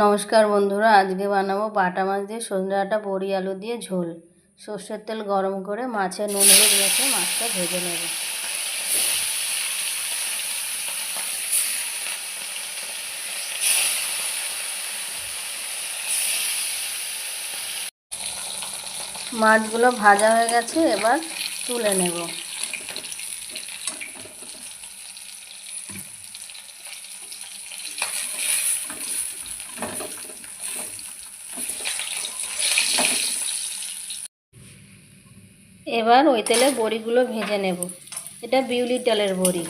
নমস্কার বন্ধুরা, আজকে বানাবো বাটা মাছ দিয়ে সজনে ডাঁটা বড়ি আলু দিয়ে ঝোল। সর্ষের তেল গরম করে মাছে নুন হলুদ মেখে মাছটা ভেজে নেব। মাছগুলো ভাজা হয়ে গেছে, এবার তুলে নেব। এবার ওই তেলে বড়িগুলো ভেজে নেব। এটা বিউলি তেলের বড়ি।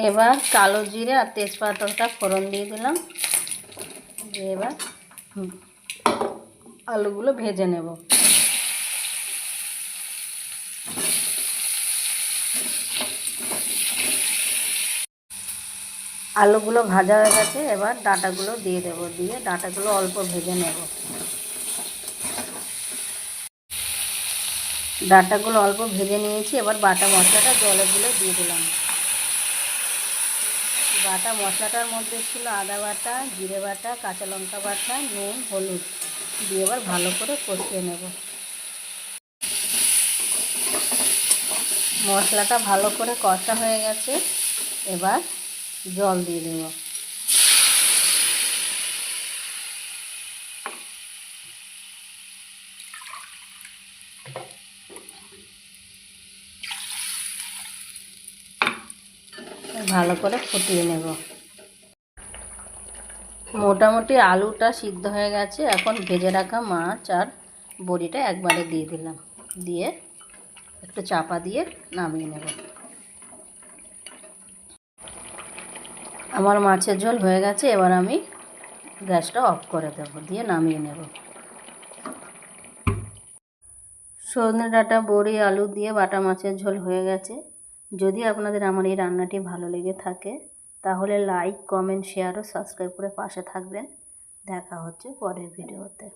এবার কালো জিরে আর তেজপাতাটা ফোড়ন দিয়ে দিলাম। দিয়ে এবার আলুগুলো ভেজে নেব। আলুগুলো ভাজা হয়ে গেছে, এবার ডাঁটাগুলো দিয়ে দেব। দিয়ে ডাঁটাগুলো অল্প ভেজে নেব। ডাঁটাগুলো অল্প ভেজে নিয়েছি, এবার বাটা মশলাটা জলে গুলে দিয়ে দিলাম। বাটা মশলাটার মধ্যে ছিল আদা বাটা, জিরে বাটা, কাঁচা লঙ্কা বাটা, নুন, হলুদ দিয়ে এবার ভালো করে কষিয়ে নেব। মশলাটা ভালো করে কষা হয়ে গেছে, এবার জল দিয়ে দেব। ভালো করে ফুটিয়ে নেব। মোটামুটি আলুটা সিদ্ধ হয়ে গেছে, এখন ভেজে রাখা মাছ আর বড়িটা একবারে দিয়ে দিলাম। দিয়ে একটু চাপা দিয়ে নামিয়ে নেব। আমার মাছের ঝোল হয়ে গেছে, এবার আমি গ্যাসটা অফ করে দেব, দিয়ে নামিয়ে নেব। সজনে ডাঁটা বড়ি আলু দিয়ে বাটা মাছের ঝোল হয়ে গেছে। যদি আপনাদের আমার এই রান্নাটি ভালো লেগে থাকে তাহলে লাইক, কমেন্ট, শেয়ার ও সাবস্ক্রাইব করে পাশে থাকবেন। দেখা হচ্ছে পরের ভিডিওতে।